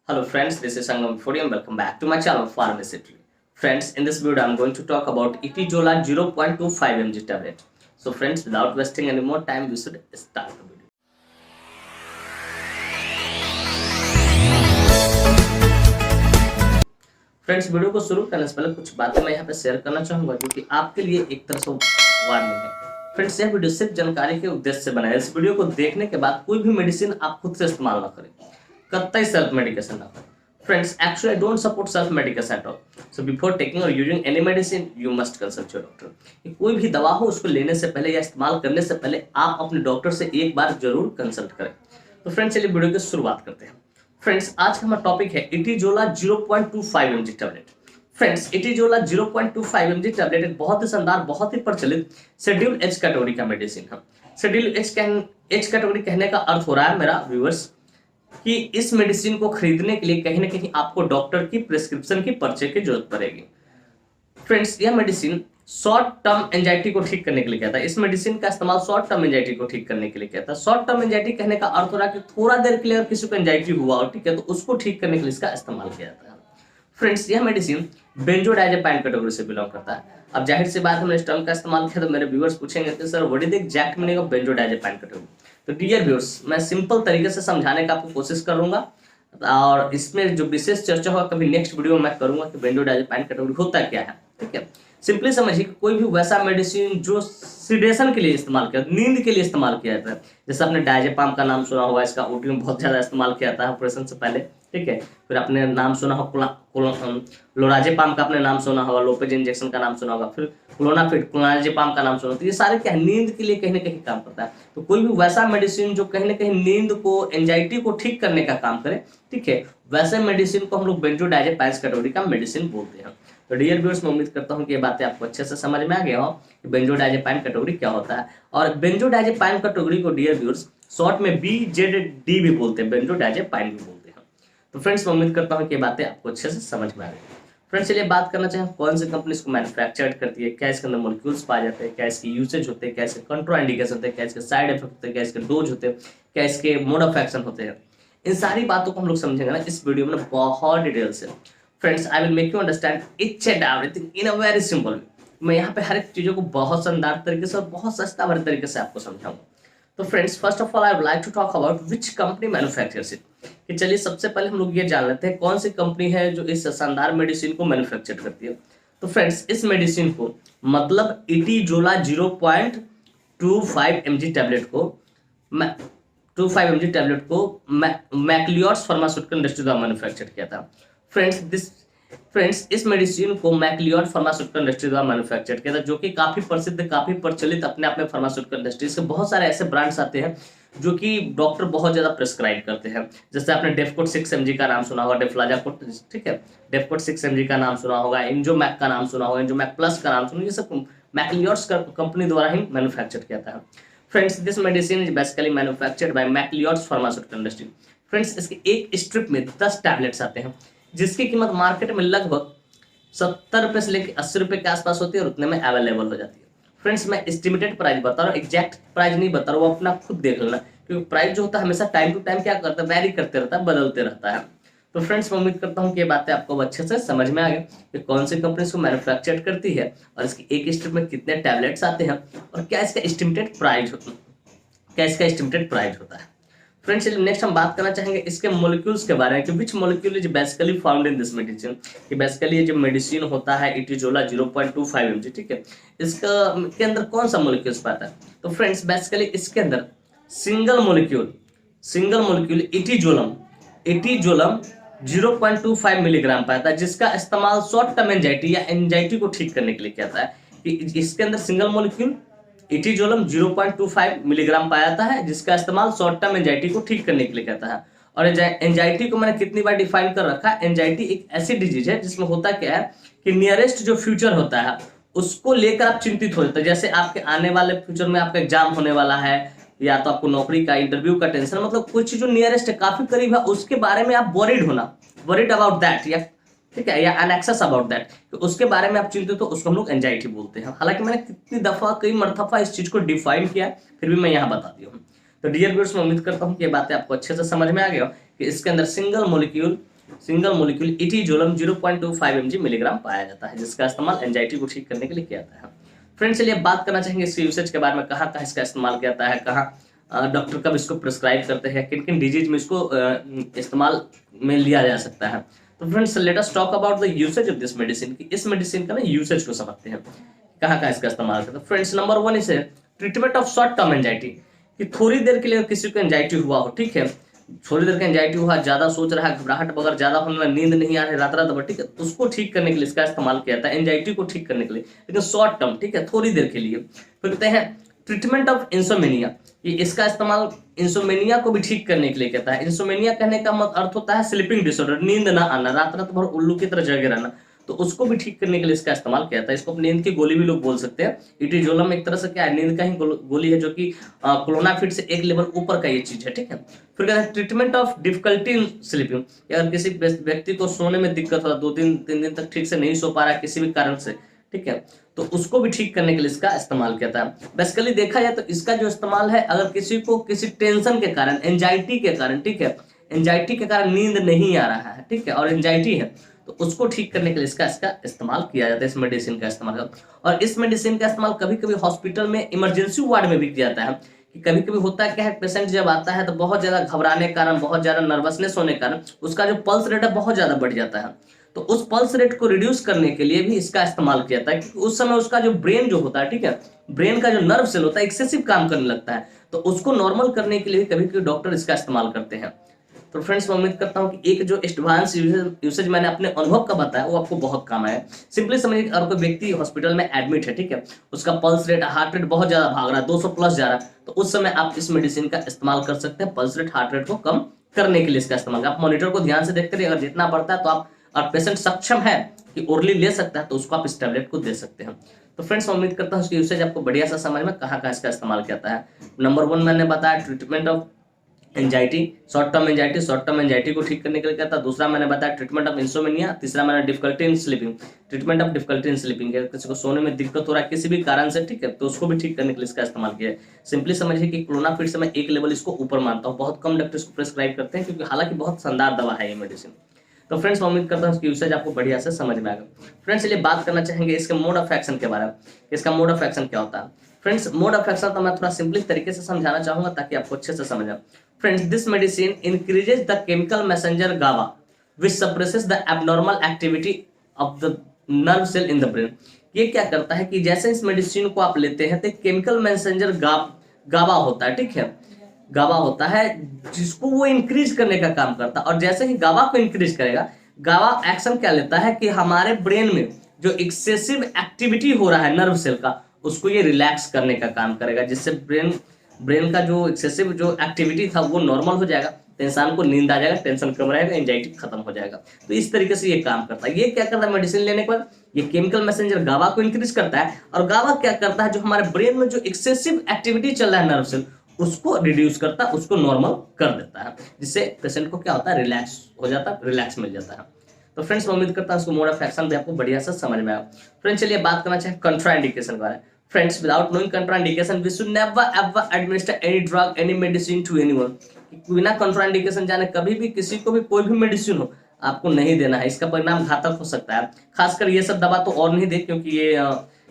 Hello friends, this is Sangam Fodi and welcome back to my channel Pharmacy Tree. Friends, in this video I'm going to talk about Itijola 0.25 mg tablet. So friends, without wasting any more time, we should start the video. Friends, video को शुरू करने से पहले कुछ बातें मैं यहाँ पे शेयर करना चाहूंगा जो कि आपके लिए एक तरह से वार्निंग है। फ्रेंड्स, यह वीडियो सिर्फ जानकारी के उद्देश्य से बना है। इस वीडियो को देखने के बाद कोई भी मेडिसिन आप खुद से इस्तेमाल ना करें, कतई सेल्फ मेडिकेशन ना करें। Friends, actually I don't support self medication at all. So before taking or using any medicine, you must consult your doctor. कोई भी दवा हो उसको लेने से पहले या इस्तेमाल करने से पहले आप अपने डॉक्टर से एक बार जरूर कंसल्ट करें। तो फ्रेंड्स, चलिए वीडियो की शुरुआत करते हैं। फ्रेंड्स, आज का हमारा टॉपिक है Etizola 0.25 mg tablet. Friends, Etizola 0.25 mg tablet एक बहुत ही शानदार, बहुत ही प्रचलित शेड्यूल एच कैटेगरी का मेडिसिन है। शेड्यूल एच कैटेगरी कहने का अर्थ हो रहा है मेरा व्यूअर्स कि इस मेडिसिन को खरीदने के लिए कहीं ना कहीं आपको डॉक्टर की प्रिस्क्रिप्शन की पर्चे की जरूरत पड़ेगी। फ्रेंड्स, यह मेडिसिन शॉर्ट टर्म एंजाइटी को ठीक करने के लिए कहता है। इस मेडिसिन का इस्तेमाल शॉर्ट टर्म एंजाइटी को ठीक करने के लिए कहता है। शॉर्ट टर्म एंजाइटी कहने का अर्थ हो रहा है कि थोड़ा देर के लिए अगर किसी को एंजाइटी हुआ हो, ठीक है, तो उसको ठीक करने के लिए इसका इस्तेमाल किया जाता है। फ्रेंड्स, यह मेडिसिन बेंजोडाइजेपाइन कैटेगरी से बिलोंग करता है। अब जाहिर सी बात, हमने इस टर्म का इस्तेमाल किया तो मेरे व्यूअर्स पूछेंगे कि sir what is the exact meaning of benzodiazepine category. तो डियर व्यूअर्स, मैं सिंपल तरीके से समझाने का आपको कोशिश करूंगा और इसमें जो विशेष चर्चा होगा कभी नेक्स्ट वीडियो में मैं करूंगा कि बेंजोडाइजेपाइन कैटेगरी होता क्या है। ठीक है, सिंपली समझिए कि कोई भी वैसा मेडिसिन जो सिडेशन के लिए इस्तेमाल किया, नींद के लिए इस्तेमाल किया जाता है। जैसे आपने डायजेपाम का नाम सुना होगा, इसका ओटी में बहुत ज्यादा इस्तेमाल किया जाता है ऑपरेशन से पहले। ठीक है, फिर आपने नाम सुना होगा लोराजेपाम का, आपने नाम सुना होगा, लोपेज इंजेक्शन का नाम सुना होगा, फिर क्लोनाजेपाम का नाम सुना। तो ये सारे क्या है, नींद के लिए कहीं ना कहीं काम करता है। तो कोई भी वैसा मेडिसिन जो कहीं ना कहीं नींद को, एंजाइटी को ठीक करने का काम करे, ठीक है, वैसे मेडिसिन को हम लोग बेंजोडाइजेपाइन कैटेगरी का मेडिसिन बोलते हैं। तो डियर व्यूअर्स, मैं उम्मीद करता हूं कि ये बातें आपको अच्छे से समझ में आ गया हो कि बेंजोडाइजेपाइन कैटेगरी क्या होता है। और बेंजोडाइजेपाइन कैटेगरी को डियर व्यूअर्स शॉर्ट में BZD भी बोलते हैं, बेंजोडाइजेपाइन भी बोलते हैं। तो फ्रेंड्स, मैं उम्मीद करता हूं कि ये बातें आपको अच्छे से समझ में आ गई। फ्रेंड्स, चलिए बात करना चाहें कौन सी कंपनी इसको मैन्युफैक्चर करती है, क्या इसके अंदर मॉलिक्यूल्स पाए जाते हैं, क्या इसके यूसेज होते हैं, क्या इसके कंट्राइंडिकेशन होते हैं, क्या इसके साइड इफेक्ट होते हैं, क्या इसके डोज होते हैं, क्या इसके मोड ऑफ एक्शन होते हैं। इन सारी बातों को हम लोग समझेंगे ना इस वीडियो में बहुत डिटेल से। Friends, I will make you understand each and everything in a very simple way. मैं यहाँ पे हर एक चीजों को बहुत शानदार तरीके से और बहुत सस्ता भरे तरीके से आपको समझाऊंगा। तो friends, first of all I would like to talk about which company manufactures it. कि चलिए सबसे पहले हम लोग ये जान लेते हैं कौन सी कंपनी है जो इस शानदार मेडिसिन को मैन्युफैक्चर करती है। तो फ्रेंड्स, इस मेडिसिन को मतलब इटिजोला 0.25 mg टैबलेट को 25 mg टैबलेट को मैक्लियोड्स फार्मास्यूटिकल इंडस्ट्री द्वारा मैन्युफैक्चर किया था। फ्रेंड्स, इस मेडिसिन को मैक्लियोड फार्मास्यूटिकल इंडस्ट्री द्वारा मैन्युफैक्चर किया था, जो कि काफी प्रसिद्ध, काफी प्रचलित अपने आप में फार्मास्यूटिकल इंडस्ट्रीज के बहुत सारे ऐसे ब्रांड्स आते हैं जो कि डॉक्टर बहुत ज्यादा प्रिस्क्राइब करते हैं। जैसे आपने डेफकोट 6 mg का नाम सुना होगा, डेफ्लाजाकोट, ठीक है, डेफकोट 6 mg का नाम सुना होगा, इंजोमैक का नाम सुना होगा, इंजोमैक प्लस का नाम सुना, ये सब मैक्लियोड्स कंपनी द्वारा ही मैन्युफैक्चर किया था। Friends, this medicine is basically manufactured by Macleods pharmaceutical industry. Friends, इसके एक स्ट्रिप में 10 टैबलेट्स आते हैं जिसकी कीमत मार्केट में लगभग 70 रुपए से लेकर 80 रुपए के आसपास होती है और उतने में अवेलेबल हो जाती है। फ्रेंड्स, मैं एस्टिमेटेड प्राइस बता रहा हूँ, एग्जैक्ट प्राइस नहीं बता रहा हूँ, वो अपना खुद देख लेना, क्योंकि प्राइस जो होता है हमेशा टाइम टू टाइम क्या करता है, वैरी करते रहता है, बदलते रहता है। तो फ्रेंड्स, मैं उम्मीद करता हूँ कि ये बातें आपको अच्छे से समझ में आ गई कि कौन सी कंपनी इसको मैन्युफैक्चर करती है और इसकी एक स्ट्रिप में कितने टैबलेट्स आते हैं और क्या इसका एस्टिमेटेड प्राइस होता है। फ्रेंड्स, नेक्स्ट हम बात करना चाहेंगे इसके मॉलिक्यूल्स के बारे में कि which molecule is basically found in this medicine. कि बेसिकली ये जो मेडिसिन होता है इटिजोला 0.25 mg, ठीक है, इसका के अंदर कौन सा मॉलिक्यूल्स पाता है। तो फ्रेंड्स, बेसिकली इसके अंदर सिंगल मॉलिक्यूल इटिजोलम 0.25 मिलीग्राम पाता है, जिसका इस्तेमाल शॉर्ट टर्म एंजाइटी या एंजाइटी को ठीक करने के लिए किया जाता है। कि इसके अंदर सिंगल मॉलिक्यूल इटिजोलम 0.25 मिलीग्राम पाया जाता है, जिसका इस्तेमाल शॉर्ट टर्म एंजाइटी को ठीक करने के लिए कहता है। और एंजाइटी को मैंने कितनी बार डिफाइन कर रखा है, एंजाइटी एक ऐसी डिजीज है जिसमें होता क्या है कि नियरेस्ट जो फ्यूचर होता है उसको लेकर आप चिंतित हो जाते हैं। जैसे आपके आने वाले फ्यूचर में आपका एग्जाम होने वाला है, या तो आपको नौकरी का, इंटरव्यू का टेंशन, मतलब कोई चीज जो नियरेस्ट है, काफी करीब है, उसके बारे में आप वरीड अबाउट दैट, या ठीक है, या अनएक्सेस अबाउट दैट, तो उसके बारे में आप चिंतित हो, उसको हम लोग एंजाइटी बोलते हैं। हालांकि मैंने कितनी दफा, कई मरतबा इस चीज को डिफाइन किया, फिर भी मैं यहाँ बता दी हूँ। तो डियर व्यूअर्स, मैं उम्मीद करता हूँ कि ये बातें आपको अच्छे से समझ में आ गया कि इसके अंदर single molecule single molecule etizolam 0.25 mg milligram पाया जाता है, जिसका इस्तेमाल एंजाइटी को ठीक करने के लिए किया जाता है। फ्रेंड्स चलिए बात करना चाहेंगे इसके यूसेज के बारे में, कहाँ कहाँ इसका इस्तेमाल किया जाता है, कहाँ डॉक्टर कब इसको प्रिस्क्राइब करते हैं, किन किन डिजीज में इसको इस्तेमाल में लिया जा सकता है। तो friends let us talk about the usage of this medicine, कि इस मेडिसिन का ना यूसेज को समझते हैं, कहाँ कहाँ इसका इस्तेमाल करते हैं। फ्रेंड्स नंबर 1 इसे treatment of short term anxiety, कि थोड़ी देर के लिए किसी को एंजाइटी हुआ हो, ठीक है, थोड़ी देर का एंजाइटी हुआ, ज्यादा सोच रहा है, घबराहट वगैरह ज्यादा होने लगा, नींद नहीं आ रही रात रात भर, ठीक है, उसको ठीक करने के लिए इसका इस्तेमाल किया जाता है, एंजाइटी को ठीक करने के लिए, लेकिन शॉर्ट टर्म, ठीक है, थोड़ी देर के लिए। फिर कहते हैं ट्रीटमेंट ऑफ इंसोमेनिया, ये इसका इस्तेमाल इंसोमेनिया को भी ठीक करने के लिए कहता है। इंसोमेनिया कहने का अर्थ होता है स्लीपिंग डिसऑर्डर, नींद ना आना, रात रात भर उल्लू की तरह जगे रहना, तो उसको भी ठीक करने के लिए इसका इस्तेमाल किया जाता है। इसको नींद की गोली भी लोग बोल सकते हैं। इटिजोलम एक तरह से क्या है, नींद का ही गोली है, जो कि क्लोनाफिड से एक लेवल ऊपर का ये चीज है, ठीक है। फिर कहते हैं treatment of difficulty in sleeping, अगर किसी व्यक्ति को सोने में दिक्कत हो, 2-3 दिन तक ठीक से नहीं सो पा रहा है किसी भी कारण से, ठीक है, तो उसको भी ठीक करने के लिए इसका इस्तेमाल किया था। बेसिकली देखा जाए तो इसका जो इस्तेमाल है, अगर किसी को किसी टेंशन के कारण, एंजाइटी के कारण, ठीक है, एंजाइटी के कारण नींद नहीं आ रहा है, ठीक है, और एंजाइटी है, तो उसको ठीक करने के लिए इसका इस्तेमाल किया जाता है, इस मेडिसिन का इस्तेमाल। और इस मेडिसिन का इस्तेमाल कभी कभी हॉस्पिटल में इमरजेंसी वार्ड में भी किया जाता है, कि कभी कभी होता है क्या है, पेशेंट जब आता है तो बहुत ज्यादा घबराने के कारण, बहुत ज्यादा नर्वसनेस होने के कारण उसका जो पल्स रेट है बहुत ज्यादा बढ़ जाता है, तो उस पल्स रेट को रिड्यूस करने के लिए भी इसका इस्तेमाल किया जाता है, क्योंकि उस समय उसका जो ब्रेन जो होता है, ठीक है, ब्रेन का जो नर्व सेल होता है एक्सेसिव काम करने लगता है, तो उसको नॉर्मल करने के लिए कभी कभी डॉक्टर इसका इस्तेमाल करते हैं। तो फ्रेंड्स मैं उम्मीद करता हूं कि एक जो एडवांस यूसेज मैंने अपने अनुभव का बताया वो आपको बहुत काम आया। सिंपली समझिए, अगर कोई व्यक्ति हॉस्पिटल में एडमिट है, ठीक है, उसका पल्स रेट, हार्ट रेट बहुत ज्यादा भाग रहा है, 200 प्लस जा रहा है, तो उस समय आप इस मेडिसिन का इस्तेमाल कर सकते हैं, पल्स रेट, हार्ट रेट को कम करने के लिए इसका इस्तेमाल। आप मॉनिटर को ध्यान से देखते रहिए, अगर जितना बढ़ता है तो आप, और पेशेंट सक्षम है कि ओरली ले सकता है, तो उसको आप इस टैबलेट को दे सकते हैं। तो फ्रेंड्स मैं उम्मीद करता हूं इसकी यूसेज आपको बढ़िया सा समझ में, कहाँ कहाँ इसका इस्तेमाल किया जाता है। नंबर 1 मैंने बताया treatment of anxiety, short term anxiety को ठीक करने के लिए क्या था। दूसरा मैंने बताया ट्रीटमेंट ऑफ इंसोमेनिया। तीसरा मैंने difficulty in sleeping, treatment of difficulty in sleeping, किसी को सोने में दिक्कत हो रहा है किसी भी कारण से, ठीक है, तो उसको भी ठीक करने के लिए इसका इस्तेमाल किया है। सिंपली समझिए कि क्लोनाफिड से मैं एक लेवल इसको ऊपर मानता हूँ, बहुत कम डॉक्टर इसको प्रिस्क्राइब करते हैं, क्योंकि हालांकि बहुत शानदार दवा है ये मेडिसिन। तो फ्रेंड्स मैं उम्मीद करता हूँ इसकी यूसेज आपको बढ़िया से समझ में आएगा। फ्रेंड्स चलिए बात करना चाहेंगे इसके मोड ऑफ एक्शन के बारे में, इसका मोड ऑफ एक्शन क्या होता है। फ्रेंड्स मोड ऑफ एक्शन तो मैं थोड़ा सिंपली तरीके से समझाना चाहूंगा ताकि आपको अच्छे से समझ आए। Friends, this medicine increases the chemical messenger GABA, which suppresses the abnormal activity of the nerve cell in the brain. ये क्या करता है कि जैसे इस मेडिसिन को आप लेते हैं तो केमिकल मैसेंजर गाबा होता है, ठीक है, गाबा होता है, जिसको वो इंक्रीज करने का काम करता है। और जैसे ही गाबा को इंक्रीज करेगा, गाबा एक्शन क्या लेता है कि हमारे ब्रेन में जो एक्सेसिव एक्टिविटी हो रहा है नर्व सेल का, उसको ये रिलैक्स करने का काम करेगा, जिससे ब्रेन का जो एक्सेसिव जो एक्टिविटी था वो नॉर्मल हो जाएगा, तो इंसान को नींद आ जाएगा, टेंशन कम रहेगा, एंजाइटी खत्म हो जाएगा। तो इस तरीके से ये काम करता है। ये क्या करता है मेडिसिन लेने के बाद, ये केमिकल मैसेंजर गाबा को इंक्रीज करता है, और गाबा क्या करता है, जो हमारे ब्रेन में जो एक्सेसिव एक्टिविटी चल रहा है नर्व सेल, उसको रिड्यूस करता है, उसको नॉर्मल कर देता है, जिससे पेशेंट को क्या होता है, रिलैक्स हो जाता है, रिलैक्स मिल जाता है। तो फ्रेंड्स मैं उम्मीद करता हूँ उसको मोड ऑफ एक्शन भी आपको बढ़िया से समझ में आया। फ्रेंड्स चलिए बात करना चाहे कंट्राइंडिकेशन के बारे में। Friends, without knowing contraindication, we should never ever administer any drug, any medicine to anyone. बिना कंट्राइंडिकेशन जाने कभी भी किसी को भी कोई भी मेडिसिन हो आपको नहीं देना है, इसका परिणाम घातक हो सकता है। खासकर ये सब दवा तो और नहीं दे, क्योंकि ये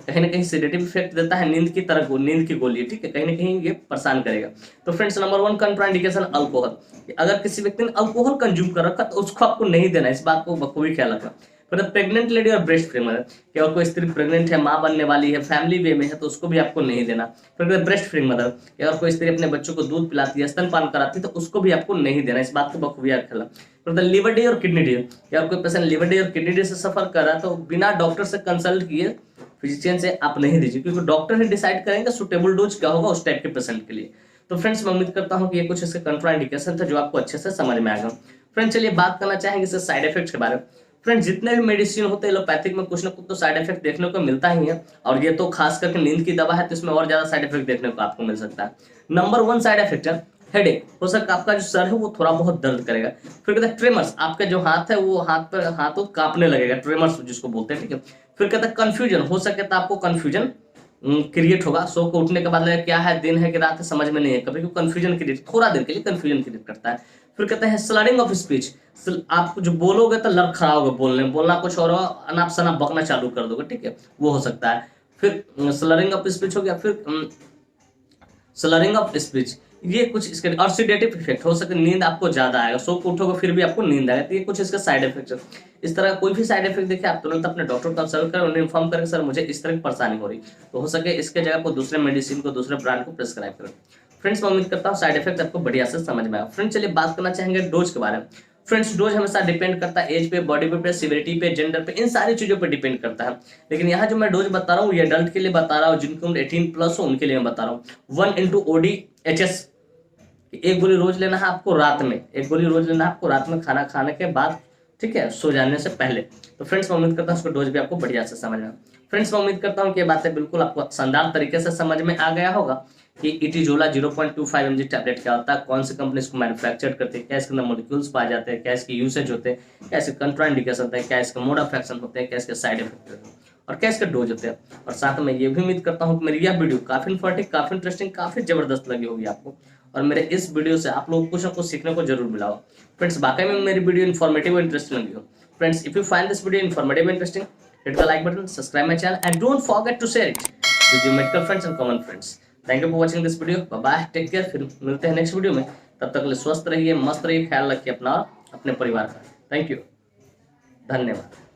कहीं ना कहीं सेडेटिव इफेक्ट देता है, नींद की तरह, नींद की गोली, ठीक है, कहीं ना कहीं ये परेशान करेगा। तो फ्रेंड्स नंबर 1 कंट्राइंडिकेशन अल्कोहल, अगर किसी व्यक्ति ने अल्कोहल कंज्यूम कर रखा तो उसको आपको नहीं देना, इस बात को बखूबी ख्याल रखना। फिर प्रेग्नेंट लेडी और ब्रेस्ट फीडिंग मदर, कि अगर कोई स्त्री प्रेग्नेंट है, माँ बनने वाली है, फैमिली वे में है, तो उसको भी आपको नहीं देना। फिर ब्रेस्ट फीडिंग मदर, कि अगर कोई स्त्री अपने बच्चों को दूध पिलाती है, स्तनपान कराती है, तो उसको भी आपको नहीं देना, इस बात को बखूबी याद रखना। फिर लिवर डे और किडनी डे, अगर कोई पेशेंट लिवर डे और किडनी डे से सफर कर रहा है तो बिना डॉक्टर से कंसल्ट किए, फिजिशियन से आप नहीं दीजिए, क्योंकि डॉक्टर ही डिसाइड करेंगे सुटेबल डोज क्या होगा उस टाइप के पेशेंट के लिए। तो फ्रेंड्स मैं उम्मीद करता हूँ कि ये कुछ इसके कंट्राइंडिकेशन था जो आपको अच्छे से समझ में आएगा। फ्रेंड्स चलिए बात करना चाहेंगे इसके साइड इफेक्ट्स के बारे में। फ्रेंड्स जितने भी मेडिसिन होते हैं एलोपैथिक में कुछ ना कुछ तो साइड इफेक्ट देखने को मिलता ही है, और ये तो खास करके नींद की दवा है तो इसमें और ज्यादा साइड इफेक्ट देखने को आपको मिल सकता है। नंबर 1 साइड इफेक्ट है हेडेक, हो सकता है आपका जो सर है वो थोड़ा बहुत दर्द करेगा। फिर कहता है ट्रेमर्स, आपका जो हाथ है वो हाथों कांपने लगेगा, ट्रेमर्स जिसको बोलते हैं, ठीक है। फिर कहता है कंफ्यूजन, हो सकता है आपको कंफ्यूजन क्रिएट होगा, सो को उठने के बाद लगेगा क्या है, दिन है कि रात है, समझ में नहीं है, कभी कंफ्यूजन क्रिएट, थोड़ा देर के लिए कंफ्यूजन क्रिएट करता है। फिर कहते हैं स्लरिंग ऑफ स्पीच, आप जो बोलोगे तो लड़खड़ाओगे, बोलना कुछ और अनाप शनाप बकना चालू कर दोगे, ठीक है, वो हो सकता है। फिर स्लरिंग ऑफ स्पीच हो गया, फिर स्लरिंग ऑफ स्पीच, ये कुछ इसके और सीडेटिव इफेक्ट हो सके, नींद आपको ज्यादा आएगा, सो को उठोगे फिर भी आपको नींद आएगा, तो ये कुछ इसका साइड इफेक्ट है। इस तरह कोई भी साइड इफेक्ट देखे आप तुरंत अपने डॉक्टर को कंसल्ट करें, उन्हें इन्फॉर्म करें सर मुझे इस तरह की परेशानी हो रही, तो हो सके इसके जगह को दूसरे मेडिसिन को, दूसरे ब्रांड को प्रिस्क्राइब करें। फ्रेंड्स मैं उम्मीद करता हूँ साइड इफेक्ट आपको बढ़िया से समझ में आया। फ्रेंड्स चलिए बात करना चाहेंगे डोज के बारे में। फ्रेंड्स डोज हमेशा डिपेंड करता है एज पे, बॉडी पे, सिविरिटी पे, जेंडर पे, इन सारी चीजों पे डिपेंड करता है। लेकिन यहाँ जो मैं डोज बता रहा हूँ ये अडल्ट के लिए बता रहा हूँ, जिनकी उम्र 18+ हो उनके लिए मैं बता रहा हूँ। 1 × ODHS, एक गोली रोज लेना है आपको रात में, एक गोली रोज लेना है आपको रात में खाना खाने के बाद, ठीक है, सो जाने से पहले। तो फ्रेंड्स मैं उम्मीद करता हूँ उसको डोज भी आपको बढ़िया से समझ में। फ्रेंड्स मैं उम्मीद करता हूँ कि ये बातें बिल्कुल आपको शानदार तरीके से समझ में आ गया होगा कि इटिजोला 0.25 mg टैबलेट क्या होता है, कौन सी कंपनी इसको मैन्युफैक्चर करती है, क्या इसके अंदर मॉलिक्यूल्स पाए जाते हैं, क्या इसके यूसेज होते हैं, क्या इसके कंट्राइंडिकेशन होते हैं, क्या इसके मोड ऑफ एक्शन होते हैं, क्या इसके साइड इफेक्ट होते हैं और क्या इसके डोज होते हैं। और साथ में ये भी उम्मीद करता हूँ कि मेरी यह वीडियो काफी इन्फॉर्मेटिव, काफी इंटरेस्टिंग, काफी जबरदस्त लगी होगी आपको, और मेरे इस वीडियो से आप लोगों को कुछ ना कुछ सीखने को जरूर मिला हो। फ्रेंड्स वाकई में मेरी वीडियो इन्फॉर्मेटिव और इंटरेस्टिंग लगी हो। Friends if you find this video informative and interesting, hit the like button, subscribe my channel and don't forget to share it with your medical friends and common friends. Thank you for watching this video. Bye bye, take care, फिर मिलते हैं next video में। तब तक के लिए स्वस्थ रहिए, मस्त रहिए, ख्याल रखिए अपना और अपने परिवार का। थैंक यू, धन्यवाद।